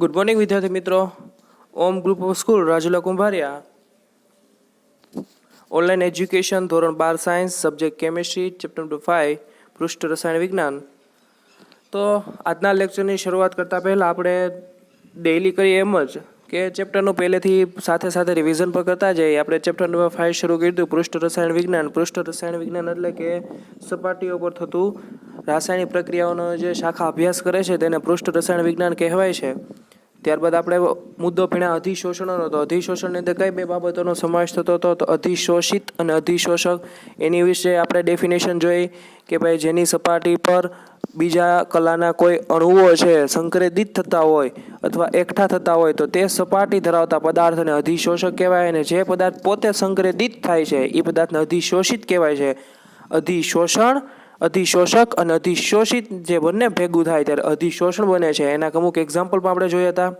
Good morning વિદ્યાર્થી મિત્રો. Om group of school Rajula Kumbhariya, online education ધોરણ 12 science, subject chemistry, chapter number 5 પૃષ્ઠ રસાયણ વિજ્ઞાન. તો આજના લેક્ચરની શરૂઆત કરતાં પહેલાં આપણે ડેઇલી કરીએ એમ જ કે ચેપ્ટરનું પહેલેથી સાથે સાથે રિવિઝન પર કરતા જઈએ. આપણે ચેપ્ટર નંબર 5 શરૂ કર્યું હતું, પૃષ્ઠ રસાયણ વિજ્ઞાન. પૃષ્ઠ રસાયણ વિજ્ઞાન એટલે કે સપાટીઓ પર થતું રાસાયણિક પ્રક્રિયાઓનો જે શાખા અભ્યાસ કરે છે તેને પૃષ્ઠ રસાયણ વિજ્ઞાન કહેવાય છે. ત્યારબાદ આપણે મુદ્દો ભણ્યા અધિશોષણનો. તો અધિશોષણની અંદર કઈ બે બાબતોનો સમાવેશ થતો હતો? તો અધિશોષિત અને અધિશોષક. એની વિશે આપણે ડેફિનેશન જોઈ કે ભાઈ જેની સપાટી પર બીજા કલાના કોઈ અણુઓ છે સંક્રેદિત થતા હોય અથવા એકઠા થતા હોય તો તે સપાટી ધરાવતા પદાર્થને અધિશોષક કહેવાય, અને જે પદાર્થ પોતે સંક્રેદિત થાય છે એ પદાર્થને અધિશોષિત કહેવાય છે. અધિશોષણ, અધિશોષક અને અધિશોષિત જે બંને ભેગું થાય ત્યારે અધિશોષણ બને છે. એના અમુક એક્ઝામ્પલ પણ આપણે જોયા હતા.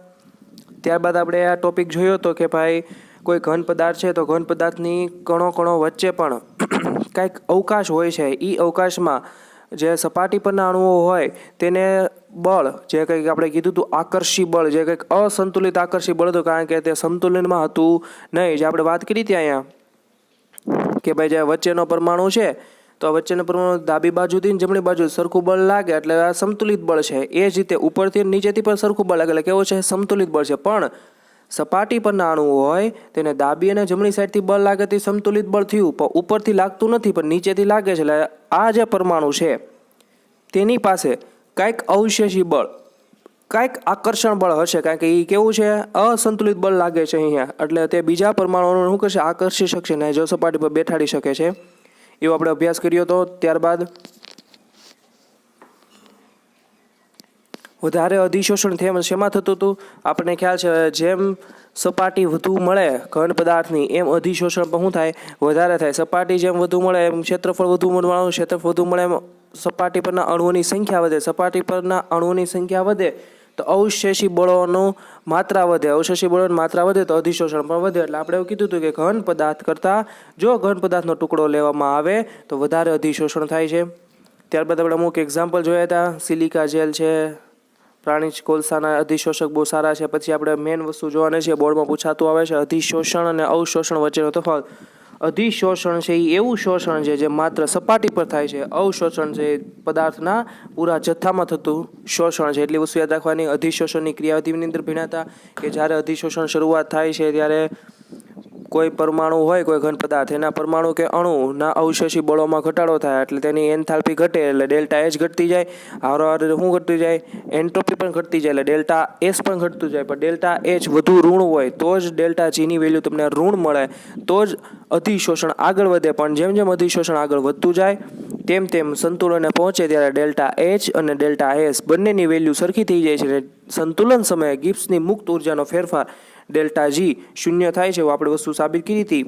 ત્યારબાદ આપણે આ ટોપિક જોયો હતો કે ભાઈ કોઈ ઘન પદાર્થ છે તો ઘન પદાર્થની કણો વચ્ચે પણ કાંઈક અવકાશ હોય છે. એ અવકાશમાં જે સપાટી પરના અણુઓ હોય તેને બળ, જે કંઈક આપણે કીધું હતું આકર્ષી બળ, જે કંઈક અસંતુલિત આકર્ષી બળ હતું, કારણ કે તે સંતુલનમાં હતું નહીં. જે આપણે વાત કરી હતી અહીંયા કે ભાઈ જે વચ્ચેનો પરમાણુ છે તો વચ્ચેના પરમાણુ ડાબી બાજુથી જમણી બાજુ સરખું બળ લાગે એટલે આ સંતુલિત બળ છે. એ જ રીતે ઉપરથી નીચેથી પણ સરખું બળ લાગે એટલે કેવું છે? સંતુલિત બળ છે. પણ સપાટી પરના અણુઓ હોય તેને ડાબી અને જમણી સાઈડથી બળ લાગે તે સંતુલિત બળ થયું, પણ ઉપરથી લાગતું નથી પણ નીચેથી લાગે છે. એટલે આ જે પરમાણુ છે તેની પાસે કાંઈક અવશેષી બળ, કાંઈક આકર્ષણ બળ હશે, કારણ કે એ કેવું છે? અસંતુલિત બળ લાગે છે અહીંયા, એટલે તે બીજા પરમાણુઓને શું કરશે? આકર્ષી શકશે ને જો સપાટી પર બેઠાડી શકે છે. એવો આપણે અભ્યાસ કર્યો હતો. ત્યારબાદ વધારે અધિશોષણ શેમાં થતું હતું? આપણને ખ્યાલ છે જેમ સપાટી વધુ મળે ઘન પદાર્થની એમ અધિશોષણ પણ શું થાય? વધારે થાય. સપાટી જેમ વધુ મળે એમ ક્ષેત્રફળ વધુ મળવાનું, ક્ષેત્રફળ વધુ મળે એમ સપાટી પરના અણુઓની સંખ્યા વધે. સપાટી પરના અણુઓની સંખ્યા વધે તો અવશેષી બળોનું માત્રા વધે. અવશેષી બળોની માત્રા વધે તો અધિશોષણ પણ વધે. એટલે આપણે એવું કીધું હતું કે ઘન પદાર્થ કરતાં જો ઘન પદાર્થનો ટુકડો લેવામાં આવે તો વધારે અધિશોષણ થાય છે. ત્યારબાદ આપણે અમુક એક્ઝામ્પલ જોયા હતા. સિલિકા જેલ છે, પ્રાણી કોલસાના અધિશોષક બહુ સારા છે. પછી આપણે મેઇન વસ્તુ જોવાની છે, બોર્ડમાં પૂછાતું આવે છે, અધિશોષણ અને અવશોષણ વચ્ચેનો તફાવત. અધિશોષણ છે એ એવું શોષણ છે જે માત્ર સપાટી પર થાય છે. અવશોષણ છે પદાર્થના પૂરા જથ્થામાં થતું શોષણ છે. એટલી વસ્તુ યાદ રાખવાની. અધિશોષણની ક્રિયાવિધિની અંદર ભણ્યા હતા કે જ્યારે અધિશોષણ શરૂઆત થાય છે ત્યારે કોઈ પરમાણુ હોય, કોઈ ઘન પદાર્થ, એના પરમાણુ કે અણુના અવશેષી બળોમાં ઘટાડો થાય એટલે તેની એન્થાલ્પી ઘટે એટલે ડેલ્ટા એચ ઘટતી જાય. હારોહાર શું ઘટતી જાય? એન્ટ્રોપી પણ ઘટતી જાય એટલે ડેલ્ટા એસ પણ ઘટતું જાય. પણ ડેલ્ટા એચ વધુ ઋણ હોય તો જ ડેલ્ટા જીની વેલ્યુ તમને ઋણ મળે તો જ અધિશોષણ આગળ વધે. પણ જેમ જેમ અધિશોષણ આગળ વધતું જાય તેમ તેમ સંતુલને પહોંચે ત્યારે ડેલ્ટા એચ અને ડેલ્ટા એસ બંનેની વેલ્યુ સરખી થઈ જાય છે. સંતુલન સમયે ગિબ્સની મુક્ત ઉર્જાનો ફેરફાર ડેલ્ટા જી શૂન્ય થાય છે. આપણે વસ્તુ સાબિત કરી હતી.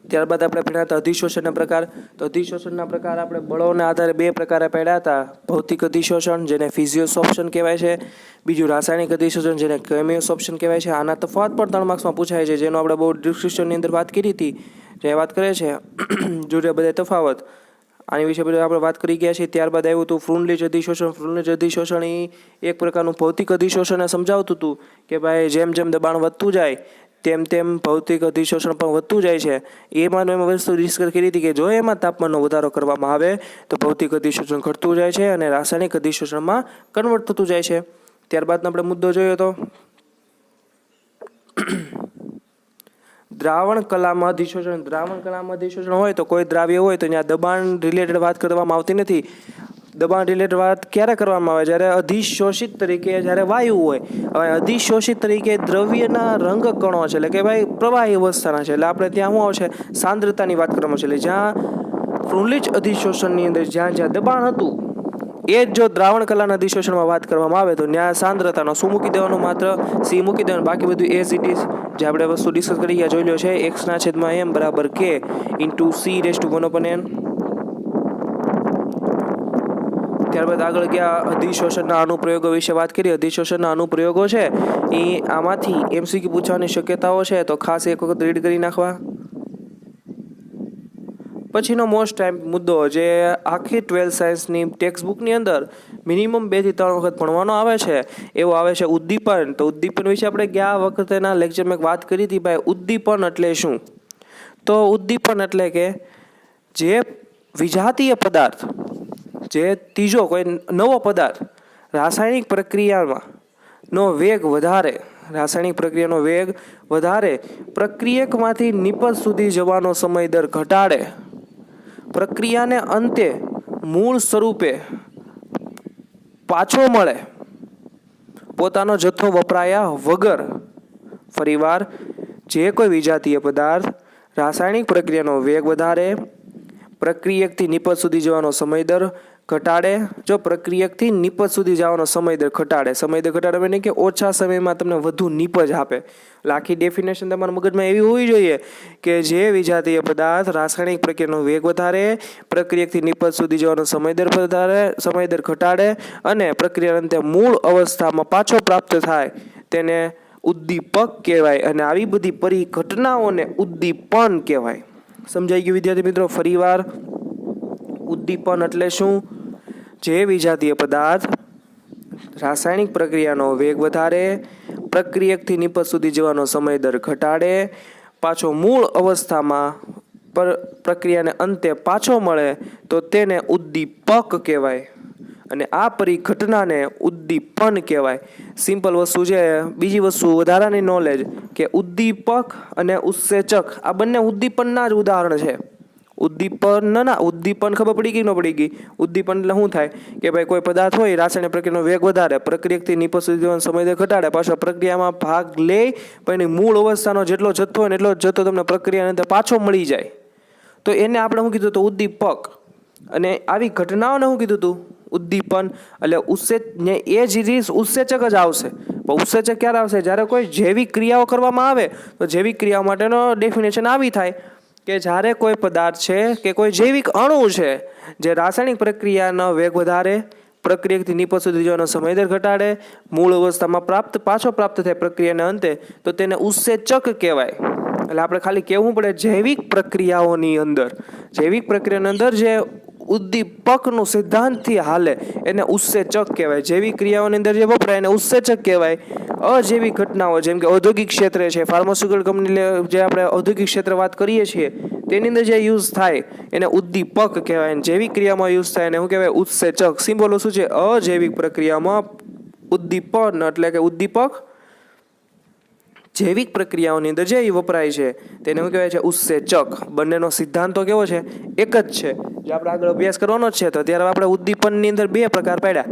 ત્યારબાદ આપણે ભણ્યા હતા અધિશોષણના પ્રકાર. તો અધિશોષણના પ્રકાર આપણે બળોના આધારે બે પ્રકારે પડ્યા હતા. ભૌતિક અધિશોષણ જેને ફિઝિયોસોપ્શન કહેવાય છે, બીજું રાસાયણિક અધિશોષણ જેને કેમિયોસોપ્શન કહેવાય છે. આના તફાવત પણ 3 માર્ક્સમાં પૂછાય છે, જેનો આપણે બહુ ડિસ્ક્રિપ્શનની અંદર વાત કરી હતી. જે વાત કરે છે જોડે બધા તફાવત આની વિશે બધું આપણે વાત કરી ગયા છીએ. ત્યારબાદ આવ્યું હતું ફ્રુનલીચ અધિશોષણ. ફ્રુનલીચ અધિશોષણ એ એક પ્રકારનું ભૌતિક અધિશોષણને સમજાવતું હતું કે ભાઈ જેમ જેમ દબાણ વધતું જાય તેમ તેમ ભૌતિક અધિશોષણ પણ વધતું જાય છે. એમાં વસ્તુ ડિસ્કસ કરી હતી કે જો એમાં તાપમાનનો વધારો કરવામાં આવે તો ભૌતિક અધિશોષણ ઘટતું જાય છે અને રાસાયણિક અધિશોષણમાં કન્વર્ટ થતું જાય છે. ત્યારબાદનો આપણે મુદ્દો જોયો હતો દ્રાવણ કલામાં અધિશોષણ. દ્રાવણ કલામાં અધિશોષણ હોય તો કોઈ દ્રાવ્ય હોય તો ત્યાં દબાણ રિલેટેડ વાત કરવામાં આવતી નથી. દબાણ રિલેટેડ વાત ક્યારે કરવામાં આવે? જ્યારે અધિશોષિત તરીકે જ્યારે વાયુ હોય. હવે અધિશોષિત તરીકે દ્રવ્યના રંગ કણો છે એટલે કે ભાઈ પ્રવાહી અવસ્થાના છે એટલે આપણે ત્યાં શું આવશે? સાંદ્રતાની વાત કરવામાં છે. એટલે જ્યાં ફ્રુનલીચ અધિશોષણની અંદર જ્યાં જ્યાં દબાણ હતું એ જ જો દ્રાવણ કલાના અધિશોષણમાં વાત કરવામાં આવે તો ત્યાં સાંદ્રતાનો શું મૂકી દેવાનું? માત્ર સી મૂકી દેવાનું. બાકી બધું એઝ ઇટ ઇઝ જે આપણે વસ્તુ ડિસ્કસ કરી ગયા જોઈ લો છે. x/m બરાબર k ઇન્ટુ c⁴ n. ત્યારબાદ આગળ ગયા અધિશોષણના અનુપ્રયોગો વિશે વાત કરી. અધિશોષણના અનુપ્રયોગો છે એ આમાંથી MCQ પૂછવાની શક્યતાઓ છે તો ખાસ એક વખત રીડ કરી નાખવા. પછીનો મોસ્ટ ટાઈમ મુદ્દો જે આખી 12th સાયન્સની ટેક્સ્ટ બુકની અંદર મિનિમમ 2 થી 3 વખત ભણવાનો આવે છે એવો આવે છે ઉદ્દીપન. તો ઉદ્દીપન વિશે આપણે ગયા વખતેના લેક્ચરમાં વાત કરી હતી ભાઈ. ઉદ્દીપન એટલે શું? તો ઉદ્દીપન એટલે કે જે વિજાતીય પદાર્થ, જે ત્રીજો કોઈ નવો પદાર્થ રાસાયણિક પ્રક્રિયામાં નો વેગ વધારે, રાસાયણિક પ્રક્રિયાનો વેગ વધારે, પ્રક્રિયકમાંથી નિપજ સુધી જવાનો સમય દર ઘટાડે, પ્રક્રિયાને અંતે મૂળ સ્વરૂપે પાછો મળે, પોતાનો જથ્થો વપરાયા વગર. ફરીવાર, જે કોઈ વિજાતીય પદાર્થ રાસાયણિક પ્રક્રિયાનો વેગ વધારે, પ્રક્રિયકથી નિપજ સુધી જવાનો સમય દર ઘટાડે. જો પ્રક્રિયકથી નિપજ સુધી જવાનો સમય દર ઘટાડે, સમય દર ઘટાડે એટલે કે ઓછા સમયમાં તમને વધુ નિપજ આપે. એટલે આખી ડેફિનેશન તમારા મગજમાં એવી હોવી જોઈએ કે જે વિજાતીય પદાર્થ રાસાયણિક પ્રક્રિયાનો વેગ વધારે, પ્રક્રિયકથી નિપજ સુધી જવાનો સમય દર ઘટાડે અને પ્રક્રિયા અંતે મૂળ અવસ્થામાં પાછો પ્રાપ્ત થાય તેને ઉદ્દીપક કહેવાય. અને આવી બધી પરિઘટનાઓને ઉદ્દીપન કહેવાય. સમજાઈ ગયું વિદ્યાર્થી મિત્રો? ફરીવાર, ઉદ્દીપન એટલે શું? જે વિજાતીય પદાર્થ રાસાયણિક પ્રક્રિયાનો વેગ વધારે, પ્રક્રિયકથી નિપજ સુધી જવાનો સમય દર ઘટાડે, પાછો મૂળ અવસ્થામાં પ્રક્રિયાને અંતે પાછો મળે તો તેને ઉદ્દીપક કહેવાય. અને આ પરિઘટનાને ઉદ્દીપન કહેવાય. સિમ્પલ વસ્તુ છે. બીજી વસ્તુ વધારાની નોલેજ કે ઉદ્દીપક અને ઉત્સેચક આ બંને ઉદ્દીપનના જ ઉદાહરણ છે. ઉદ્દીપન ખબર પડી ગઈ? ન પડી ગઈ? ઉદ્દીપન એટલે શું થાય કે ભાઈ કોઈ પદાર્થ હોય, રાસાયણિક પ્રક્રિયાનો વેગ વધારે, પ્રક્રિયકથી નિપજ સુધી જવાનો સમય ઘટાડે, પાછો પ્રક્રિયામાં ભાગ લે પણ એની મૂળ અવસ્થાનો જેટલો જથ્થો હોય ને એટલો જથ્થો તમને પ્રક્રિયાની અંદર પાછો મળી જાય, તો એને આપણે શું કીધું હતું? ઉદ્દીપક. અને આવી ઘટનાઓને શું કીધું હતું? ઉદ્દીપન. એટલે એ જ રીત ઉત્સેચક જ આવશે. પણ ઉત્સેચક ક્યારે આવશે? જ્યારે કોઈ જૈવિક ક્રિયાઓ કરવામાં આવે તો જૈવિક ક્રિયાઓ માટેનો ડેફિનેશન આવી થાય કે જ્યારે કોઈ પદાર્થ છે કે કોઈ જૈવિક અણુ છે જે રાસાયણિક પ્રક્રિયાનો વેગ વધારે, પ્રક્રિયકથી નિપજ સુધી જવાનો સમય દર ઘટાડે, મૂળ અવસ્થામાં પાછો પ્રાપ્ત થાય પ્રક્રિયાને અંતે, તો તેને ઉત્સેચક કહેવાય. એટલે આપણે ખાલી કહેવું પડે જૈવિક પ્રક્રિયાઓની અંદર જે ઉદ્દીપકનું સિદ્ધાંતથી હાલે એને ઉત્સેચક કહેવાય. જૈવિક ક્રિયાઓની અંદર જે વપરાય એને ઉત્સેચક કહેવાય. અજૈવિક ઘટનાઓ જેમ કે ઔદ્યોગિક ક્ષેત્રે છે, ફાર્માસ્યુટિકલ કંપની જે આપણે ઔદ્યોગિક ક્ષેત્રે વાત કરીએ છીએ તેની અંદર જે યુઝ થાય એને ઉદ્દીપક કહેવાય. જૈવિક ક્રિયામાં યુઝ થાય એને શું કહેવાય? ઉત્સેચક. સિમ્બોલો શું છે? અજૈવિક પ્રક્રિયામાં ઉદ્દીપન એટલે કે ઉદ્દીપક, જૈવિક પ્રક્રિયાઓની અંદર જે વપરાય છે તેને શું કહેવાય છે? ઉત્સેચક. બંનેનો સિદ્ધાંતો કેવો છે? એક જ છે. જે આપણે આગળ અભ્યાસ કરવાનો જ છે. તો ત્યારે આપણે ઉદ્દીપનની અંદર 2 પ્રકાર પાડ્યા: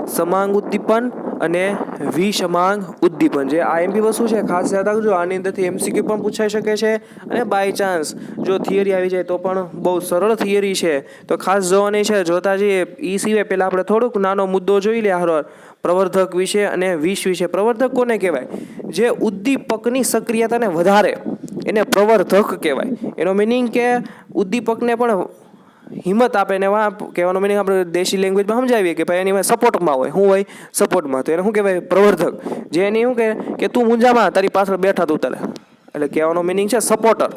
સમાંગ ઉદ્દીપન અને વિષમાંગ ઉદ્દીપન. જે આઈએમપી વસ્તુ છે ખાસ યાદ રાખજો. આની અંદરથી એમસીક્યુ પણ પૂછાઈ શકે છે અને બાય ચાન્સ જો થિયરી આવી જાય તો પણ બહુ સરળ થિયરી છે, તો ખાસ જોવાની છે. જોતા જઈએ એ સિવાય પહેલાં આપણે થોડુંક નાનો મુદ્દો જોઈ લે હારો પ્રવર્ધક વિશે અને વિષ વિશે. પ્રવર્ધક કોને કહેવાય? જે ઉદ્દીપકની સક્રિયતાને વધારે એને પ્રવર્ધક કહેવાય. એનો મિનિંગ કે ઉદ્દીપકને પણ હિંમત આપે ને કહેવાનો મિનિંગ આપણે દેશી લેંગ્વેજમાં સમજાવીએ કે ભાઈ એની સપોર્ટમાં હોય. શું હોય? સપોર્ટમાં. તો એને શું કહેવાય? પ્રવર્ધક. જે એની શું કહે કે તું મૂંઝામાં તારી પાછળ બેઠા તું તારે, એટલે કહેવાનો મિનિંગ છે સપોર્ટર.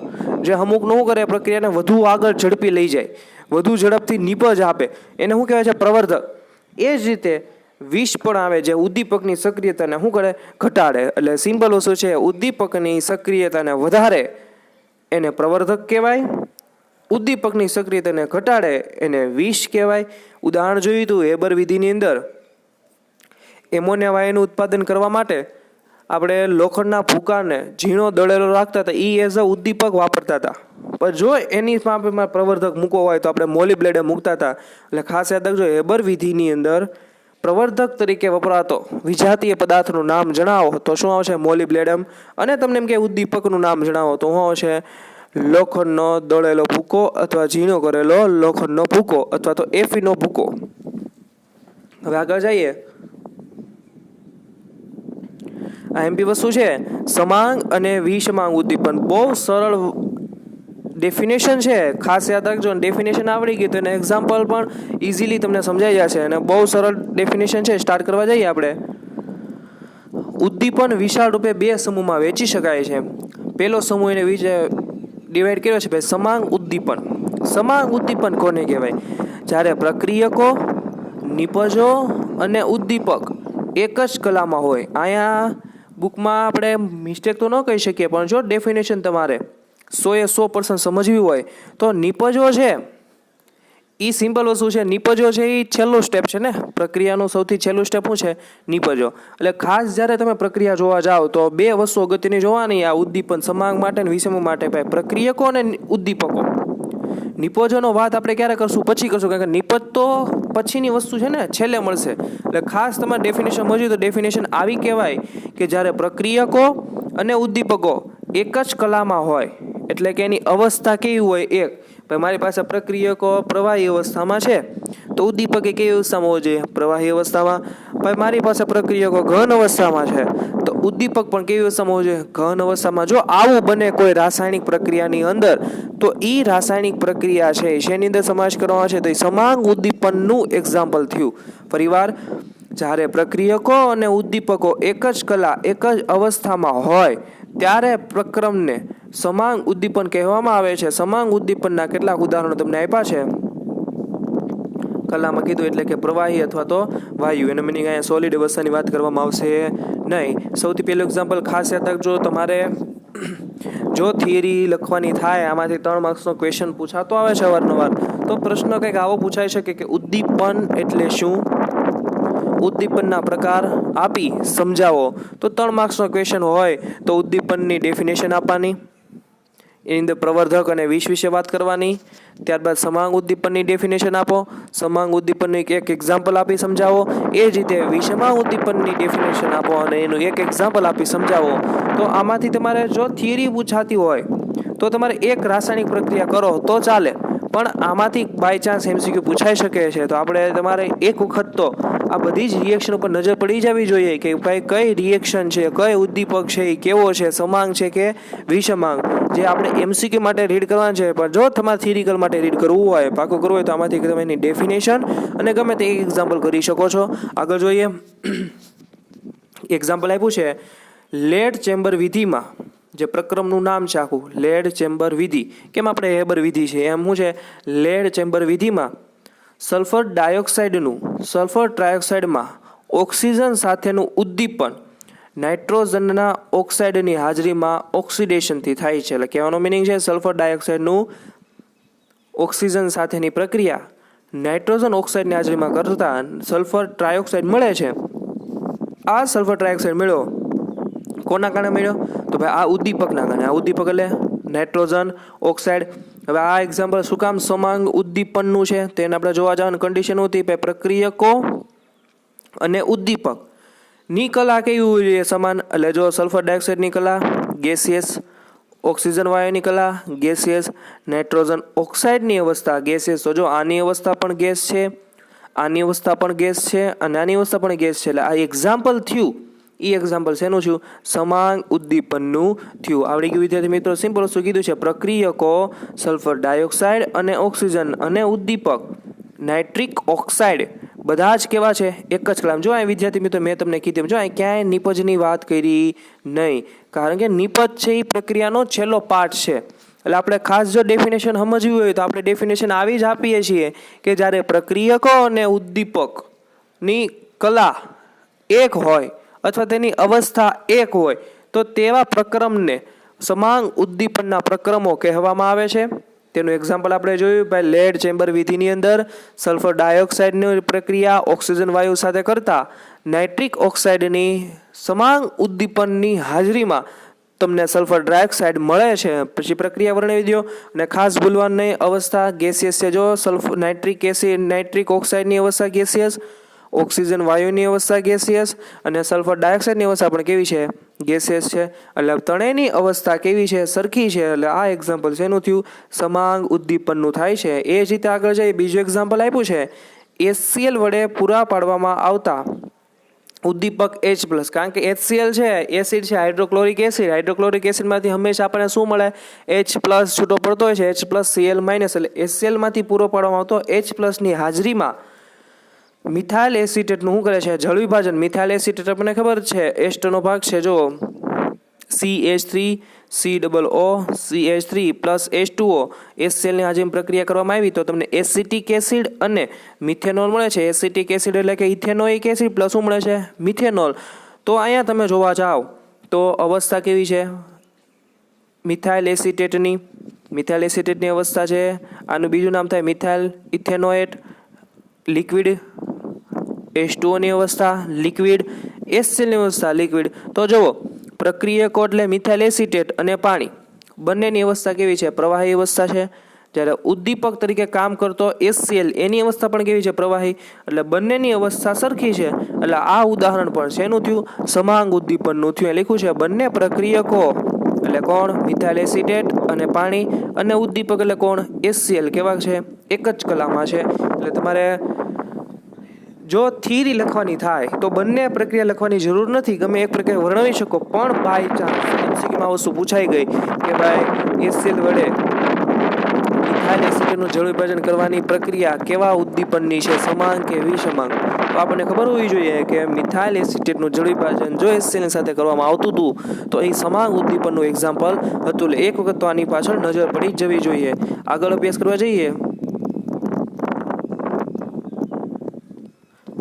જે અમુકનું શું કરે? પ્રક્રિયાને વધુ આગળ ઝડપી લઈ જાય, વધુ ઝડપથી નિપજ આપે, એને શું કહેવાય છે? પ્રવર્ધક. એ જ રીતે વિષ પણ આવે જે ઉદ્દીપકની સક્રિયતાને શું કરે? ઘટાડે. એટલે સિમ્પલ વસ્તુ છે, ઉદ્દીપકની સક્રિયતાને વધારે એને પ્રવર્ધક કહેવાય, ઉદ્દીપકની સક્રિયતાને ઘટાડે એને વિષ કહેવાય. ઉદાહરણ જોયું હતું હેબર વિધિની અંદર એમોનિયા વાયુનું ઉત્પાદન કરવા માટે આપણે લોખંડના ભૂકાને ઝીણો દળેલો રાખતા હતા, એ એઝ અ ઉદ્દીપક વાપરતા હતા. પણ જો એની સામે પ્રવર્ધક મૂકવો હોય તો આપણે મોલીબ્લેડે મૂકતા હતા. એટલે ખાસ યાદ રાખજો, હેબર વિધિની અંદર પ્રવર્ધક તરીકે વપરાતો વિજાતીય પદાર્થનું નામ જણાવો તો શું આવશે? મોલીબ્લેડમ. અને તમને એમ કે ઉદ્દીપકનું નામ જણાવો તો શું આવશે? લોખંડનો દળેલો ભૂકો અથવા ઝીણો કરેલો લોખંડનો ભૂકો અથવા તો એફીનો ભૂકો. હવે આગળ જઈએ. આ એમપી વસ્તુ છે સમાંગ અને વિષમાંગ ઉદ્દીપન. બહુ સરળ ડેફિનેશન છે, ખાસ યાદ રાખજો. ડેફિનેશન આવડી ગઈ તો એને એક્ઝામ્પલ પણ ઇઝીલી તમને સમજાઈ જશે અને બહુ સરળ ડેફિનેશન છે. સ્ટાર્ટ કરવા જઈએ આપણે. ઉદ્દીપન વિશાળ રૂપે 2 સમૂહમાં વહેંચી શકાય છે. પહેલો સમૂહ એને ડિવાઈડ કર્યો છે સમાંગ ઉદ્દીપન. સમાંગ ઉદ્દીપન કોને કહેવાય? જ્યારે પ્રક્રિયકો નિપજો અને ઉદ્દીપક એક જ કલામાં હોય. અહીંયા બુકમાં આપણે મિસ્ટેક તો ન કહી શકીએ, પણ જો ડેફિનેશન તમારે 100% સમજવી હોય તો નિપજો છે એ સિમ્પલ વસ્તુ છે. નિપજો છે એ છેલ્લું સ્ટેપ છે ને, પ્રક્રિયાનું સૌથી છેલ્લું સ્ટેપ શું છે? નિપજો. એટલે ખાસ જ્યારે તમે પ્રક્રિયા જોવા જાઓ તો બે વસ્તુ અગત્યની જોવાની, આ ઉદ્દીપન સમાંગ માટે અને વિષમ માટે. ભાઈ પ્રક્રિયકો અને ઉદ્દીપકો. નિપજોનો વાત આપણે ક્યારે કરશું? પછી કરશું, કારણ કે નિપજ તો પછીની વસ્તુ છે ને, છેલ્લે મળશે. એટલે ખાસ તમારે ડેફિનેશન મળ્યું તો ડેફિનેશન આવી કહેવાય કે જ્યારે પ્રક્રિયકો અને ઉદ્દીપકો એક જ કલામાં હોય, એટલે કે એની અવસ્થા કેવી હોય? એક. ભાઈ મારી પાસે પ્રક્રિયકો પ્રવાહી અવસ્થામાં છે તો ઉદ્દીપક કેવી અવસ્થામાં હોવો જોઈએ? પ્રવાહી અવસ્થામાં. ભાઈ મારી પાસે પ્રક્રિયકો ઘન અવસ્થામાં છે તો ઉદ્દીપક પણ કેવી અવસ્થામાં હોવો જોઈએ? ઘન અવસ્થામાં. જો આવું બને કોઈ રાસાયણિક પ્રક્રિયાની અંદર તો એ રાસાયણિક પ્રક્રિયા છે શેની અંદર સમાવેશ કરવામાં છે? તો એ સમાંગ ઉદ્દીપનનું એક્ઝામ્પલ થયું. ફરીવાર, જ્યારે પ્રક્રિયકો અને ઉદ્દીપકો એક જ કલા એક જ અવસ્થામાં હોય ત્યારે પ્રક્રમને સમાંગ ઉદ્દીપન કહેવામાં આવે છે. સમાંગ ઉદ્દીપનના કેટલાક ઉદાહરણો તમને આપ્યા છે કલામાં કીધું, એટલે કે પ્રવાહી અથવા તો વાયુ. એનો મિનિંગ અહીંયા સોલિડ અવસ્થાની વાત કરવામાં આવશે નહીં. સૌથી પહેલું એક્ઝામ્પલ ખાસ યાદ રાખજો. તમારે જો થિયરી લખવાની થાય, આમાંથી 3 માર્ક્સનો ક્વેશ્ચન પૂછાતો આવે છે અવારનવાર, તો પ્રશ્ન કંઈક આવો પૂછાઈ શકે કે ઉદ્દીપન એટલે શું? ઉદ્દીપનના પ્રકાર આપી સમજાવો. તો 3 માર્ક્સનો ક્વેશ્ચન હોય તો ઉદ્દીપનની ડેફિનેશન આપવાની, એની અંદર પ્રવર્ધક અને વિષ વિશે વાત કરવાની, ત્યારબાદ સમાંગ ઉદ્દીપનની ડેફિનેશન આપો, સમાંગ ઉદ્દીપનનું એક એક્ઝામ્પલ આપી સમજાવો, એ જ રીતે વિષમાંગ ઉદ્દીપનની ડેફિનેશન આપો અને એનું એક એક્ઝામ્પલ આપી સમજાવો. તો આમાંથી તમારે જો થિયરી પૂછાતી હોય તો તમારે એક રાસાયણિક પ્રક્રિયા કરો તો ચાલે, પણ આમાંથી બાય ચાન્સ MCQ પૂછાઈ શકે છે. તો આપણે તમારે એક વખત તો આ બધી જ રિએક્શન ઉપર નજર પડી જવી જોઈએ કે ભાઈ કઈ રિએક્શન છે, કઈ ઉદ્દીપક છે, એ કેવો છે, સમાંગ છે કે વિષમાંગ, જે આપણે MCQ માટે રીડ કરવાનું છે. પણ જો તમારે થિયરિકલ માટે રીડ કરવું હોય, પાકું કરવું હોય, તો આમાંથી તમે એની ડેફિનેશન અને ગમે તે એક એક્ઝામ્પલ કરી શકો છો. આગળ જોઈએ. એક્ઝામ્પલ આપ્યું છે લેડ ચેમ્બર વિધિમાં, જે પ્રક્રમનું નામ છે આખું, લેડ ચેમ્બર વિધિ. કેમ આપણે હેબર વિધિ છે? એમ શું છે? લેડ ચેમ્બર વિધિમાં સલ્ફર ટ્રાયોક્સાઇડમાં ઓક્સિજન સાથેનું ઉદ્દીપન નાઇટ્રોજનના ઓક્સાઇડની હાજરીમાં ઓક્સિડેશનથી થાય છે. એટલે કહેવાનો મિનિંગ છે સલ્ફર ડાયોક્સાઇડનું ઓક્સિજન સાથેની પ્રક્રિયા નાઇટ્રોજન ઓક્સાઇડની હાજરીમાં કરતા સલ્ફર ટ્રાયોક્સાઇડ મળે છે. આ સલ્ફર ટ્રાયોક્સાઇડ મળ્યો કોના કારણે મળ્યો? તો ભાઈ આ ઉદ્દીપકના કારણે. આ ઉદ્દીપક એટલે નાઇટ્રોજન ઓક્સાઇડ. હવે આ એક્ઝામ્પલ શું કામ સમાંગ ઉદ્દીપનનું છે તેને આપણે જોવા જવાની કન્ડિશન હતી. પ્રક્રિયકો અને ઉદ્દીપક ની કલા કેવી હોવી જોઈએ? સમાન. એટલે જો સલ્ફર ડાયોક્સાઇડની કલા ગેસિયસ, ઓક્સિજન વાયુની કલા ગેસિયસ, નાઇટ્રોજન ઓક્સાઇડની અવસ્થા ગેસિયસ. તો જો આની અવસ્થા પણ ગેસ છે, આની અવસ્થા પણ ગેસ છે અને આની અવસ્થા પણ ગેસ છે. એટલે આ એક્ઝામ્પલ થયું. એ એક્ઝામ્પલ શેનું થયું? સમાંગ ઉદ્દીપનનું થયું. આવડી ગયું વિદ્યાર્થી મિત્રો? સિમ્પલ વસ્તુ કીધું છે. પ્રક્રિયકો સલ્ફર ડાયોક્સાઇડ અને ઓક્સિજન અને ઉદ્દીપક નાઇટ્રિક ઓક્સાઇડ બધા જ કેવા છે? એક જ કલામ. જો આ વિદ્યાર્થી મિત્રો મેં તમને કીધું, જો અહીં ક્યાંય નિપજની વાત કરી નહીં, કારણ કે નિપજ છે એ પ્રક્રિયાનો છેલ્લો પાર્ટ છે. એટલે આપણે ખાસ જો ડેફિનેશન સમજવી હોય તો આપણે ડેફિનેશન આવી જ આપીએ છીએ કે જ્યારે પ્રક્રિયકો અને ઉદ્દીપકની કલા એક હોય અથવા તેની અવસ્થા એક હોય તો તેવા પ્રક્રમને સમાંગ ઉદ્દીપનના પ્રક્રમો કહેવામાં આવે છે. તેનું એક્ઝામ્પલ આપણે જોયું. ભાઈ લેડ ચેમ્બર વિધિની અંદર સલ્ફર ડાયોક્સાઇડની પ્રક્રિયા ઓક્સિજન વાયુ સાથે કરતા નાઇટ્રિક ઓક્સાઇડની સમાંગ ઉદ્દીપનની હાજરીમાં તમને સલ્ફર ડાયોક્સાઇડ મળે છે. પછી પ્રક્રિયા વર્ણવી દો અને ખાસ ભૂલવાનું નહીં, અવસ્થા ગેસિયસ છે. જો સલ્ફર નાઇટ્રિક ઓક્સાઇડની અવસ્થા ગેસિયસ, ઓક્સિજન વાયુની અવસ્થા ગેસિયસ અને સલ્ફર ડાયોક્સાઇડની અવસ્થા પણ કેવી છે? ગેસિયસ છે. એટલે ત્રણેયની અવસ્થા કેવી છે? સરખી છે. એટલે આ એક્ઝામ્પલ શેનું થયું? સમાંગ ઉદ્દીપનનું થાય છે. એ જ રીતે આગળ જઈએ. બીજું એક્ઝામ્પલ આપ્યું છે HCl વડે પૂરા પાડવામાં આવતા ઉદ્દીપક H+. કારણ કે HCl છે એસિડ છે, હાઇડ્રોક્લોરિક એસિડ. હાઇડ્રોક્લોરિક એસિડમાંથી હંમેશા આપણને શું મળે? H+ છૂટો પડતો હોય છે, H+Cl-. એટલે HClમાંથી પૂરો પાડવામાં આવતો H+ની હાજરીમાં મિથાઇલ એસિટેટનું શું કરે છે? જળ વિભાજન. મિથાઇલ એસિટેટ આપણને ખબર છે એસ્ટરનો ભાગ છે. જો CH3 COO CH3 plus H2O HCl ની હાજરીમાં પ્રક્રિયા કરવામાં આવી તો તમને એસિટિક એસિડ અને મિથેનોલ મળે છે. એસિટિક એસિડ એટલે કે ઇથેનોઇક એસિડ પ્લસ શું મળે છે? મિથેનોલ. તો અહીંયા તમે જોવા જાઓ તો અવસ્થા કેવી છે મિથાઇલ એસિટેટની અવસ્થા છે. આનું બીજું નામ થાય મિથાઇલ ઇથેનોએટ લિક્વિડ. H2O ની અવસ્થા લિક્વિડ. HCl ની અવસ્થા લિક્વિડ. તો જુઓ પ્રક્રિયકો એટલે મિથાઇલ એસિટેટ અને પાણી બંનેની અવસ્થા કેવી છે? પ્રવાહી અવસ્થા છે. જ્યારે ઉદ્દીપક તરીકે કામ કરતો HCl એની અવસ્થા પણ કેવી છે? પ્રવાહી. એટલે બંનેની અવસ્થા સરખી છે. એટલે આ ઉદાહરણ પણ શેનું થયું? સમાંગ ઉદ્દીપનનું થયું. એ લખ્યું છે બંને પ્રક્રિયકો એટલે કોણ? મિથાઇલ એસિટેટ અને પાણી. અને ઉદ્દીપક એટલે કોણ? HCl. કેવા છે? એક જ કલામાં છે. એટલે તમારે જો થિયરી લખવાની થાય તો બંને પ્રક્રિયા લખવાની જરૂર નથી, ગમે એક પ્રક્રિયા વર્ણવી શકો. પણ બાય ચાન્સ MCQમાં વસ્તુ પૂછાઈ ગઈ કે ભાઈ HCl વડે મિથાઇલ એસિટેટનું જળ વિભાજન કરવાની પ્રક્રિયા કેવા ઉદ્દીપનની છે? સમાંગ કે વિષમાંગ? તો આપણને ખબર હોવી જોઈએ કે મિથાઇલ એસિટેટનું જળ વિભાજન જો HCl સાથે કરવામાં આવતું હતું તો એ સમાંગ ઉદ્દીપનનું એક્ઝામ્પલ હતું. એટલે એક વખત તો આની પાછળ નજર પડી જવી જોઈએ. આગળ અભ્યાસ કરવા જઈએ.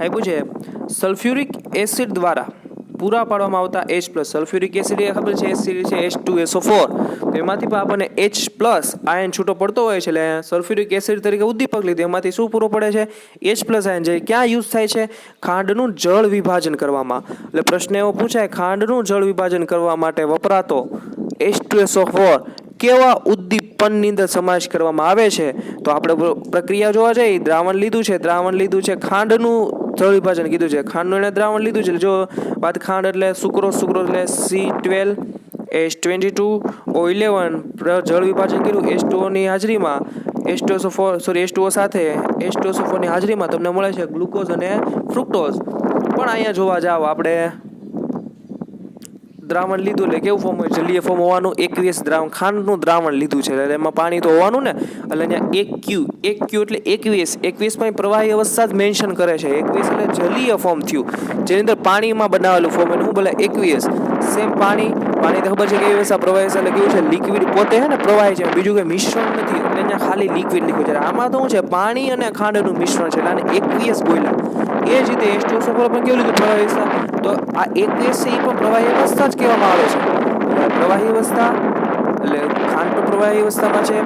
આપ્યું છે સલ્ફ્યુરિક એસિડ દ્વારા પૂરા પાડવામાં આવતા H+. સલ્ફ્યુરિક એસિડ એ ખબર છે એસિડ છે H2SO4. તો એમાંથી પણ આપણને H+ આયન છૂટો પડતો હોય છે. એટલે સલ્ફ્યુરિક એસિડ તરીકે ઉદ્દીપક લીધું એમાંથી શું પૂરો પડે છે? H+ આયન. જે ક્યાં યુઝ થાય છે? ખાંડનું જળ વિભાજન કરવામાં. એટલે પ્રશ્ન એવો પૂછાય ખાંડનું જળ વિભાજન કરવા માટે વપરાતો H2SO4 કેવા ઉદ્દીપનની અંદર સમાવેશ કરવામાં આવે છે? તો આપણે પ્રક્રિયા જોવા જઈએ. દ્રાવણ લીધું છે ખાંડનું જળ વિભાજન કીધું છે. ખાંડનું એને દ્રાવણ લીધું છે. જો વાત ખાંડ એટલે સુક્રોઝ એટલે C12 H22O11 જળ વિભાજન કર્યું H2O ની હાજરીમાં H2SO4 સાથે H2SO4 ની હાજરીમાં તમને મળે છે ગ્લુકોઝ અને ફ્રુક્ટોઝ. પણ અહીંયા જોવા જાવ આપણે દ્રાવણ લીધું એટલે કેવું ફોર્મ હોય? જલીય ફોર્મ હોવાનું. એકવીસ ખાંડનું દ્રાવણ લીધું છે એટલે એમાં પાણી તો હોવાનું ને. એટલે અહીંયા એક ક્યુ એટલે 21 પ્રવાહી અવસ્થા જ મેન્શન કરે છે. 21 એટલે જલીય ફોર્મ થયું જેની અંદર પાણીમાં બનાવેલું ફોર્મ એને શું બોલે? 21. સેમ પાણી તો ખબર છે કેવી અવસ્થા? પ્રવાહી એટલે કેવું છે? લિક્વિડ પોતે છે ને પ્રવાહી છે, બીજું કંઈ મિશ્રણ નથી. એટલે અહીંયા ખાલી લિક્વિડ લખ્યું છે. આમાં તો શું છે? પાણી અને ખાંડનું મિશ્રણ છે એટલે આને 21 બોલ્યા. એ જ રીતે H2SO4 પણ કેવું લીધું? પ્રવાહી અવસ્થા. તો આ 21 છે એ પણ પ્રવાહી અવસ્થા જ કહેવામાં આવે છે. પ્રવાહી અવસ્થા એટલે ખાંડ પણ પ્રવાહી અવસ્થામાં છે.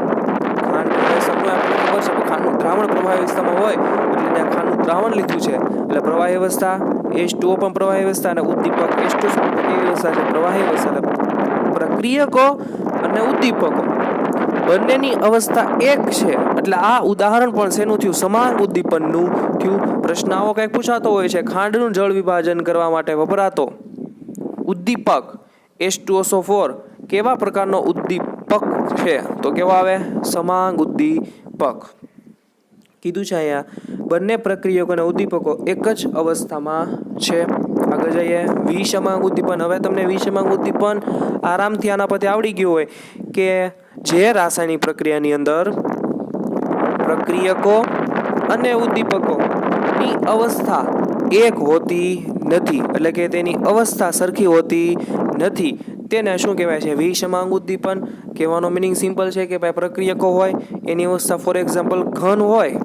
ખાંડ આપણને ખબર છે ખાંડનું દ્રાવણ પ્રવાહી અવસ્થામાં હોય એટલે ત્યાં ખાંડનું દ્રાવણ લીધું છે એટલે પ્રવાહી અવસ્થા. H2O પણ પ્રવાહી અવસ્થા અને ઉદ્દીપક H2SO કેવી અવસ્થા છે? પ્રવાહી અવસ્થા. પ્રક્રિયકો અને ઉદ્દીપકો બંનેની અવસ્થા એક છે. એટલે આ ઉદાહરણ પણ શેનું થયું? સમાંગ ઉદ્દીપનનું થયું. પ્રશ્ન આવો કંઈક પૂછાતો હોય છે ખાંડનું જળ વિભાજન કરવા માટે વપરાતો ઉદ્દીપક H2SO4 કેવા પ્રકારનો ઉદ્દીપક છે? તો કેવો આવે? સમાંગ ઉદ્દીપક. કીધું છે અહીંયા બંને પ્રક્રિયકો અને ઉદ્દીપકો એક જ અવસ્થામાં છે. આગળ જઈએ. વિષમાંગ ઉદ્દીપન. હવે તમને વિષમાંગ ઉદ્દીપન આરામથી આના પરથી આવડી ગયું હોય કે જે રાસાયણિક પ્રક્રિયાની અંદર પ્રક્રિયકો અને ઉદ્દીપકોની અવસ્થા એક હોતી નથી, એટલે કે તેની અવસ્થા સરખી હોતી નથી, તેને શું કહેવાય છે? વિષમાંગ ઉદ્દીપન. કહેવાનો મિનિંગ સિમ્પલ છે કે ભાઈ પ્રક્રિયકો હોય એની અવસ્થા ફોર એક્ઝામ્પલ ઘન હોય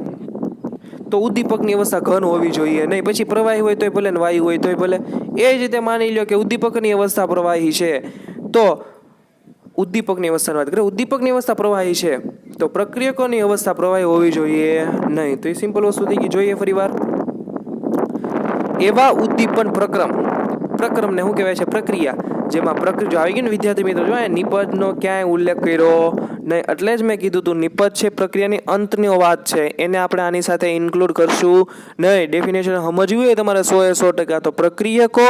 તો ઉદ્દીપકની અવસ્થા ઘન હોવી જોઈએ નહીં. પછી પ્રવાહી હોય તોય ભલે ને વાયુ હોય તોય ભલે. એ જ રીતે માની લો કે ઉદ્દીપકની અવસ્થા પ્રવાહી છે તો ઉદ્દીપકની અવસ્થાની વાત કરીએ. ઉદ્દીપકની અવસ્થા પ્રવાહી છે તો પ્રક્રિયકોની અવસ્થા પ્રવાહી હોવી જોઈએ નહીં. તો એ સિમ્પલ વસ્તુ થઈ ગઈ. જોઈએ ફરીવાર. એવા ઉદ્દીપન પ્રક્રમને શું કહેવાય છે? પ્રક્રિયા. જેમાં પ્રક્રિયા આવી ગઈ ને વિદ્યાર્થી મિત્રો, જો નિપજનો ક્યાંય ઉલ્લેખ કર્યો નહીં. એટલે જ મેં કીધું હતું નિપજ છે પ્રક્રિયાની અંતની વાત છે, એને આપણે આની સાથે ઇન્ક્લુડ કરશું નહીં. ડેફિનેશન સમજવી હોય તમારે 100% તો પ્રક્રિયકો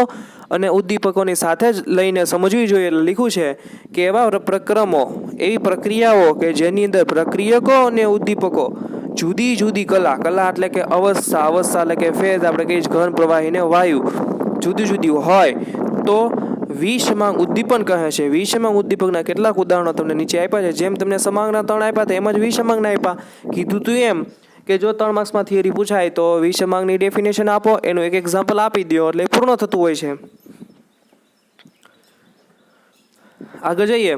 અને ઉદ્દીપકોની સાથે જ લઈને સમજવી જોઈએ. એટલે લખ્યું છે કે એવા પ્રક્રમો, એવી પ્રક્રિયાઓ કે જેની અંદર પ્રક્રિયકો અને ઉદ્દીપકો જુદી જુદી કલા એટલે કે અવસ્થા એટલે કે ફેઝ આપણે કહીએ ઘન, પ્રવાહી ને વાયુ જુદી જુદી હોય તો વિષમાંગ ઉદ્દીપન કહે છે. વિષમાંગ ઉદ્દીપકના કેટલાક ઉદાહરણો તમને નીચે આપ્યા છે. જેમ તમને સમાંગના 3 આપ્યા હતા એમ જ વિષમાંગના આપ્યા. કીધું તું એમ કે જો 3 માર્ક્સમાં થિયરી પૂછાય તો વિષમાંગની ડેફિનેશન આપો, એનું એક એક્ઝામ્પલ આપી દો એટલે પૂર્ણ થતું હોય છે. આગળ જઈએ.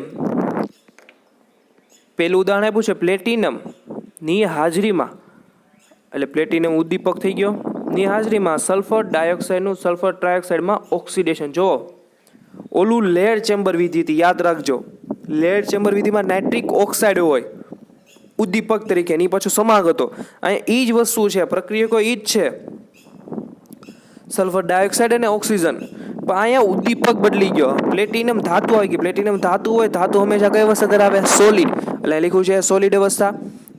પેલું ઉદાહરણ આપ્યું છે પ્લેટિનમ ની હાજરીમાં, એટલે પ્લેટિનમ ઉદ્દીપક થઈ ગયો. ની હાજરીમાં સલ્ફર ડાયોક્સાઇડનું સલ્ફર ટ્રાયોક્સાઇડમાં ઓક્સિડેશન. જો ઓલું લેડ ચેમ્બર વિધિ હતી, યાદ રાખજો. લેડ ચેમ્બર વિધિમાં નાઇટ્રિક ઓક્સાઇડ હોય ઉદ્દીપક તરીકે, એની પાછું સમાંગ હતો. અહીંયા એ જ વસ્તુ છે, પ્રક્રિયકો એ જ છે, સલ્ફર ડાયોક્સાઇડ અને ઓક્સિજન. પણ અહીંયા ઉદ્દીપક બદલી ગયો. પ્લેટિનમ ધાતુ આવી ગઈ. પ્લેટિનમ ધાતુ હોય, ધાતુ હંમેશા કઈ અવસ્થા ધરાવે? સોલિડ. એટલે લખ્યું છે સોલિડ અવસ્થા.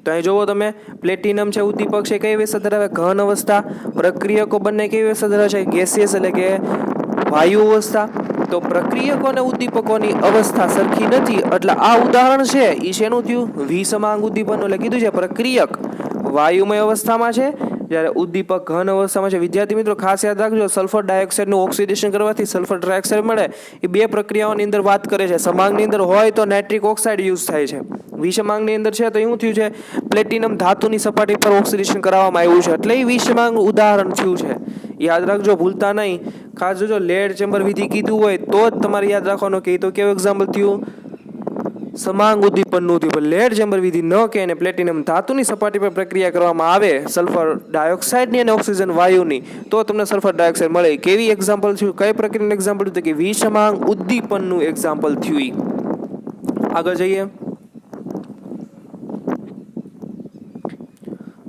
તો અહીં જોવો તમે, પ્લેટિનમ છે ઉદ્દીપક છે, કઈ અવસ્થા ધરાવે? ઘન અવસ્થા. પ્રક્રિયકો બંને કેવી અવસ્થા ધરાવે છે? ગેસિયસ એટલે કે વાયુ અવસ્થા. તો પ્રક્રિયકો અને ઉદ્દીપકોની અવસ્થા સરખી નથી. એટલે આ ઉદાહરણ છે એ શેનું થયું? વિષમાંગ ઉદ્દીપકનું. એટલે કીધું છે પ્રક્રિયક વાયુમય અવસ્થામાં છે, જ્યારે ઉદ્દીપક ઘન અવસ્થામાં છે. વિદ્યાર્થી મિત્રો ખાસ યાદ રાખજો, સલ્ફર ડાયોક્સાઇડનું ઓક્સિડેશન કરવાથી સલ્ફર ટ્રાયોક્સાઇડ મળે. એ બે પ્રક્રિયાઓની અંદર વાત કરે છે. સમાંગની અંદર હોય તો નાઇટ્રિક ઓક્સાઇડ યુઝ થાય છે. વિષમાંગની અંદર છે તો એવું થયું છે પ્લેટિનમ ધાતુની સપાટી પર ઓક્સિડેશન કરાવવામાં આવ્યું છે, એટલે એ વિષમાંગ ઉદાહરણ થયું છે. યાદ રાખજો, ભૂલતા નહીં. ખાસ જોજો, લેડ ચેમ્બર વિધિ કીધું હોય તો જ તમારે યાદ રાખવાનું કે તો કેવું એક્ઝામ્પલ થયું? સમાંગ ઉદ્દીપનનું થયું. પણ લેડ ચેમ્બર વિધિ ન કે અને પ્લેટિનમ ધાતુની સપાટી પર પ્રક્રિયા કરવામાં આવે સલ્ફર ડાયોક્સાઇડની અને ઓક્સિજન વાયુની, તો તમને સલ્ફર ડાયોક્સાઇડ મળે. કેવી એક્ઝામ્પલ થયું? કઈ પ્રક્રિયાનું એક્ઝામ્પલ થયું? કે વિષમાંગ ઉદ્દીપનનું એક્ઝામ્પલ થયું. આગળ જઈએ.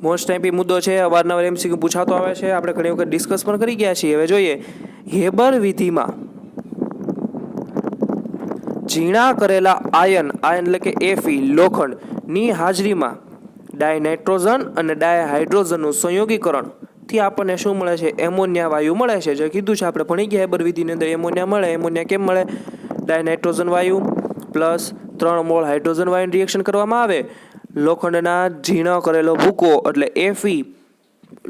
મોસ્ટ ટાઈમ મુદ્દો છે, અવારનવાર એમસીક્યુ પૂછાતો આવે છે, આપણે ઘણી વખત ડિસ્કસ પણ કરી ગયા છીએ. હવે જોઈએ, હેબર વિધિમાં ઝીણા કરેલા આયન એટલે કે Fe લોખંડની હાજરીમાં ડાયનાઇટ્રોજન અને ડાયહાઇડ્રોજનનું સંયોગીકરણ થી આપણને શું મળે છે? એમોનિયા વાયુ મળે છે. જે કીધું છે આપણે ભણી ગયા હેબર વિધિની અંદર, એમોનિયા મળે. એમોનિયા કેમ મળે? ડાયનાઇટ્રોજન વાયુ પ્લસ 3 મોલ હાઇડ્રોજન વાયુનું રિએક્શન કરવામાં આવે. લોખંડના ઝીણો કરેલો ભૂકો એટલે Fe.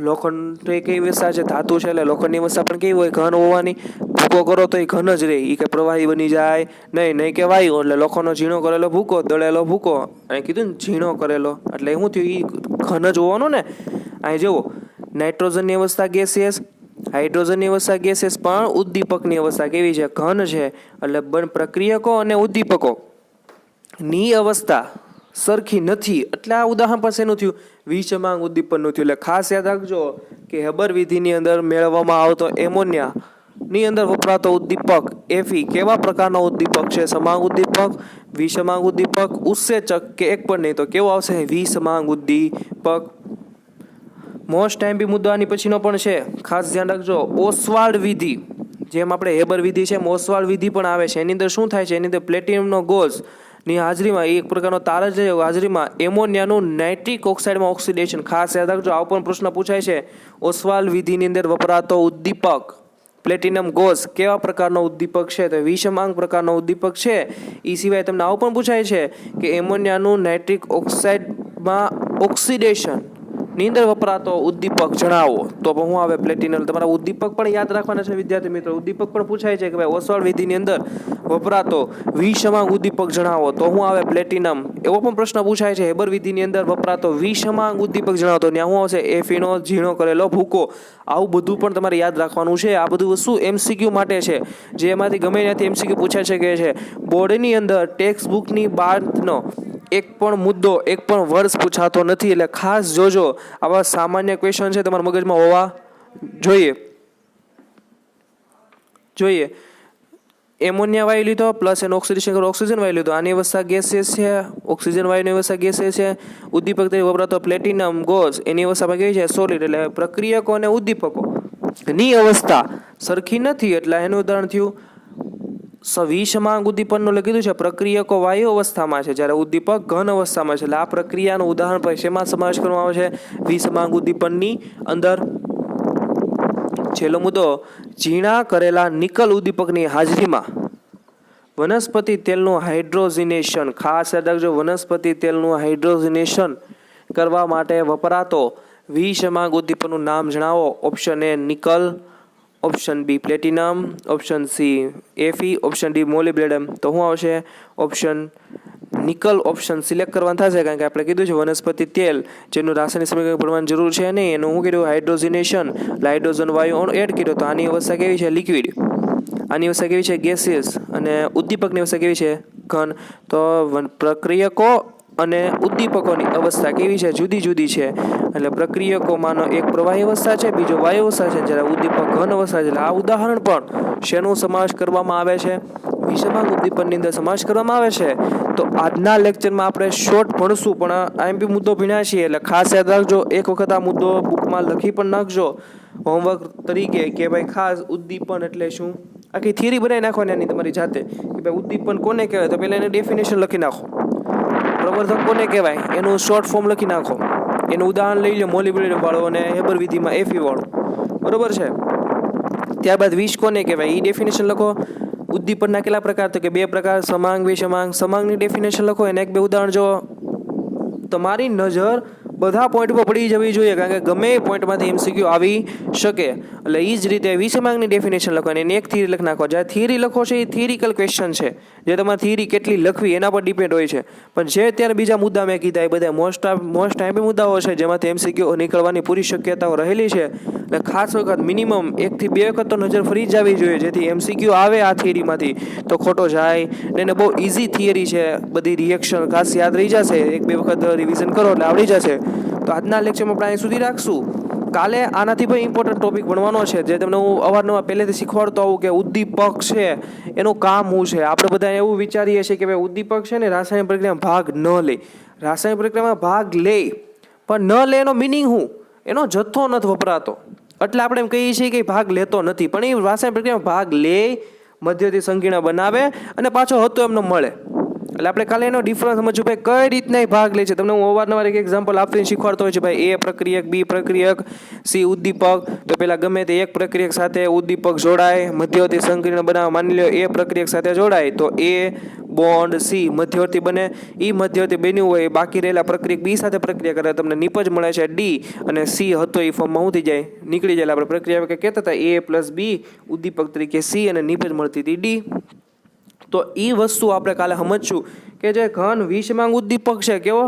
લોખંડ એ કઈ અવસ્થા છે? ધાતુ છે, એટલે લોખંડની અવસ્થા પણ કેવી હોય? ઘન હોવાની. ભૂકો કરો તો એ ઘન જ રહે, એ કે પ્રવાહી બની જાય નહીં કે વાયુ. એટલે લોખંડનો ઝીણો કરેલો ભૂકો, દળેલો ભૂકો, અહીં કીધું ને ઝીણો કરેલો, એટલે શું થયું? એ ઘન જ હોવાનો ને. અહીં જુઓ, નાઇટ્રોજનની અવસ્થા ગેસિયસ, હાઇડ્રોજનની અવસ્થા ગેસિયસ, પણ ઉદ્દીપકની અવસ્થા કેવી છે? ઘન છે. એટલે પ્રક્રિયકો અને ઉદ્દીપકો ની અવસ્થા સરખી નથી. એટલે આ ઉદાહરણ પર શેનું થયું? વિષમાંગ ઉદ્દીપનનું થયું. એટલે ખાસ યાદ રાખજો કે હેબર વિધિની અંદર મેળવવામાં આવતો એમોનિયા ની અંદર વપરાતો ઉદ્દીપક Fe કેવા પ્રકારનો ઉદ્દીપક છે? સમાંગ ઉદ્દીપક, વિષમાંગ ઉદ્દીપક, ઉત્સેચક કે એક પણ નહીં તો કેવો આવશે? વિષમાંગ ઉદ્દીપક. મોસ્ટ ટાઈમ બી મુદ્દો આની પછીનો પણ છે, ખાસ ધ્યાન રાખજો. ઓસ્વાલ્ડ વિધિ, જેમ આપણે હેબર વિધિ છે, ઓસ્વાલ્ડ વિધિ પણ આવે છે. એની અંદર શું થાય છે? એની અંદર પ્લેટિનમનો ગોઝ ની હાજરીમાં એક પ્રકારનો તાર છે, હાજરીમાં એમોનિયાનું નાઇટ્રિક ઓક્સાઇડમાં ઓક્સિડેશન. ખાસ યાદ રાખજો, આવો પણ પ્રશ્ન પૂછાય છે. ઓસ્વાલ્ડ વિધિની અંદર વપરાતો ઉદ્દીપક પ્લેટિનમ ગોઝ કેવા પ્રકારનો ઉદ્દીપક છે? તો વિષમાંગ પ્રકારનો ઉદ્દીપક છે. એ સિવાય તમને આવું પણ પૂછાય છે કે એમોનિયાનું નાઇટ્રિક ઓક્સાઇડમાં ઓક્સિડેશન ની અંદર વપરાતો ઉદ્દીપક જણાવો. તો હું આવે પ્લેટિનમ. તમારા ઉદ્દીપક પણ યાદ રાખવાના છે વિદ્યાર્થી મિત્રો. ઉદ્દીપક પણ પૂછાય છે કે ભાઈ ઓસ્વાલ્ડ વિધિની અંદર વપરાતો વિષમાંગ ઉદ્દીપક જણાવો, તો હું આવે પ્લેટિનમ. એવો પણ પ્રશ્ન પૂછાય છે, હેબર વિધિની અંદર વપરાતો વિષમાંગ ઉદ્દીપક જણાવો, તો ત્યાં શું આવશે? Fe નો ઝીણો કરેલો ભૂકો. આવું બધું પણ તમારે યાદ રાખવાનું છે. આ બધું વસ્તુ એમસીક્યુ માટે છે, જે એમાંથી ગમે ત્યાંથી એમસીક્યુ પૂછાઈ શકે છે. બોર્ડની અંદર ટેક્સ્ટ બુકની બહારનો એક પણ મુદ્દો, એક પણ વર્ષ પૂછાતો નથી. એટલે ખાસ જોજો, આવા સામાન્ય ક્વેશ્ચન છે તમારા મગજમાં હોવા જોઈએ. એમોનિયા વાયુ લીધો પ્લસ એનો ઓક્સિડેશન કરો, ઓક્સિજન વાયુ લીધો. આની અવસ્થા ગેસિયસ છે, ઓક્સિજન વાયુની અવસ્થા ગેસિયસ છે. ઉદ્દીપક તરીકે વપરાતો પ્લેટિનમ ગોઝ, એની અવસ્થામાં કેવી છે? સોલિડ. એટલે પ્રક્રિયકો અને ઉદ્દીપકો ની અવસ્થા સરખી નથી. એટલે એનું ઉદાહરણ થયું વિષમાંગ ઉદ્દીપનનું લખી છે પ્રક્રિયકો વાયુ અવસ્થામાં છે, જ્યારે ઉદ્દીપક ઘન અવસ્થામાં છે. એટલે આ પ્રક્રિયાનું ઉદાહરણ પર શેમાં સમાવેશ કરવામાં આવે છે? વિષમાંગ ઉદ્દીપનની અંદર. છેલ્લો મુદ્દો, ઝીણા કરેલા નિકલ ઉદ્દીપકની હાજરીમાં વનસ્પતિ તેલનું હાઇડ્રોજનેશન. ખાસ યાદ રાખજો, વનસ્પતિ તેલનું હાઇડ્રોજનેશન કરવા માટે વપરાતો વિષમાંગ ઉદ્દીપકનું નામ જણાવો. Option A nickel, option B platinum, option C Fe, option D molybdenum. તો શું આવશે? ઓપ્શન નિકલ ઓપ્શન સિલેક્ટ કરવાનું થશે, કારણ કે આપણે કીધું છે વનસ્પતિ તેલ જેનું રાસાયણિક સમીકરણ ભરવાની જરૂર છે નહીં, એનું શું કર્યું? હાઇડ્રોજનેશન, હાઇડ્રોજન વાયુ એડ કર્યો. તો આની અવસ્થા કેવી છે? લિક્વિડ. આની અવસ્થા કેવી છે? ગેસિયસ. અને ઉદ્દીપકની અવસ્થા કેવી છે? ઘન. તો પ્રક્રિયકો અને ઉદ્દીપકોની અવસ્થા કેવી છે? જુદી જુદી છે. એટલે પ્રક્રિયકોમાંનો એક પ્રવાહી અવસ્થા છે, બીજો વાયુ અવસ્થા છે, જ્યારે ઉદ્દીપક ઘન અવસ્થા છે. એટલે આ ઉદાહરણ પણ શેનો સમાવેશ કરવામાં આવે છે? વિષમાંગ ઉદ્દીપનની અંદર સમાવેશ કરવામાં આવે છે. તો આજના લેક્ચરમાં આપણે શોર્ટ ભણશું, પણ આઈએમપી મુદ્દો ભણ્યા છીએ એટલે ખાસ યાદ રાખજો. એક વખત આ મુદ્દો બુકમાં લખી પણ નાખજો હોમવર્ક તરીકે કે ભાઈ ખાસ ઉદ્દીપન એટલે શું. આખી થિયરી બનાવી નાખવાની એની તમારી જાતે કે ભાઈ ઉદ્દીપન કોને કહેવાય, તો પહેલાં એની ડેફિનેશન લખી નાખો. પ્રવર્ધક કોને કહેવાય એનું શોર્ટ ફોર્મ લખી નાખો. એનું ઉદાહરણ લઈ લો, મોલિબ્ડિનમ વાળું અને હેબર વિધિમાં એફી વાળું, બરોબર છે. ત્યારબાદ વિષ કોને કહેવાય એ ડેફિનેશન લખો. ઉદ્દીપનના કેટલા પ્રકાર? તો કે 2 પ્રકાર, સમાંગ વિષમાંગ. સમાંગની ડેફિનેશન લખો, એને 1-2 ઉદાહરણ જો. તમારી નજર બધા પોઈન્ટ પર પડી જવી જોઈએ, કારણ કે ગમે એ પોઈન્ટમાંથી એમસીક્યુ આવી શકે. એટલે એ જ રીતે વિષમાંગની ડેફિનેશન લખો અને એની એક થિયરી લખી નાખો. જ્યારે થિયરી લખો છો એ થિયરિકલ ક્વેશ્ચન છે, જે તમારે થિયરી કેટલી લખવી એના પર ડિપેન્ડ હોય છે. પણ જે અત્યારે બીજા મુદ્દા મેં કીધા એ બધા મોસ્ટ આઈએમપી મુદ્દાઓ છે, જેમાંથી એમસીક્યુ નીકળવાની પૂરી શક્યતાઓ રહેલી છે. એટલે ખાસ વખત મિનિમમ 1 થી 2 વખત તો નજર ફરી જ જવી જોઈએ, જેથી એમસીક્યુ આવે આ થિયરીમાંથી તો ખોટો જાય. એને બહુ ઇઝી થિયરી છે, બધી રિએક્શન ખાસ યાદ રહી જશે. 1-2 વખત રિવિઝન કરો એટલે આવડી જશે. તો આજના લેક્ચરમાં આપણે અહીં સુધી રાખશું. કાલે આનાથી પણ ઇમ્પોર્ટન્ટ ટોપિક ભણવાનો છે, જે તમને હું અવારનવાર પહેલેથી શીખવાડતો આવું કે ઉદ્દીપક છે એનું કામ શું છે. આપણે બધા એવું વિચારીએ છીએ કે ભાઈ ઉદ્દીપક છે ને રાસાયણિક પ્રક્રિયામાં ભાગ ન લે. રાસાયણિક પ્રક્રિયામાં ભાગ લે પણ ન લે એનો મિનિંગ શું? એનો જથ્થો નથી વપરાતો એટલે આપણે એમ કહીએ છીએ કે ભાગ લેતો નથી. પણ એ રાસાયણિક પ્રક્રિયામાં ભાગ લે, મધ્યથી સંકીર્ણ બનાવે અને પાછો હતો એમને મળે. એટલે આપણે કાલે એનો ડિફરન્સ સમજવું ભાઈ કઈ રીતના ભાગ લે છે. તમને હું અવારનવાર એક એક્ઝામ્પલ આપીને શીખવાડતો હોય છે. ભાઈ એ પ્રક્રિયક, બી પ્રક્રિયક, સી ઉદ્દીપક. તો પેલા ગમે તે એક પ્રક્રિયક સાથે ઉદ્દીપક જોડાય, મધ્યવર્તી સંકીર્ણ બનાવવા. માની લો એ પ્રક્રિયક સાથે જોડાય તો એ બોન્ડ સી મધ્યવર્તી બને. એ મધ્યવર્તી બન્યું હોય, બાકી રહેલા પ્રક્રિયક બી સાથે પ્રક્રિયા કરે, તમને નિપજ મળે છે ડી, અને સી હતો એ ફોર્મમાં શું થઈ જાય? નીકળી જાય. આપણે પ્રક્રિયા કહેતા હતા A+B ઉદ્દીપક તરીકે સી અને નિપજ મળતી હતી ડી. તો એ વસ્તુ આપણે કાલે સમજશું કે જે ઘન વિષમાંગ ઉદ્દીપક છે, કેવો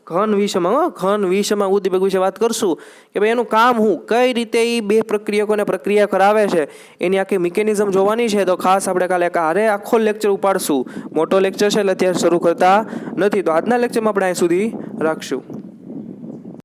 ઘન વિષમાંગ ઉદ્દીપક વિશે વાત કરશું કે ભાઈ એનું કામ શું, કઈ રીતે એ 2 પ્રક્રિયકોને પ્રક્રિયા કરાવે છે, એની આખી મિકેનિઝમ જોવાની છે. તો ખાસ આપણે કાલે આખો લેક્ચર ઉપાડશું. મોટો લેક્ચર છે એટલે અત્યારે શરૂ કરતા નથી. તો આજના લેક્ચરમાં આપણે અહીં સુધી રાખશું.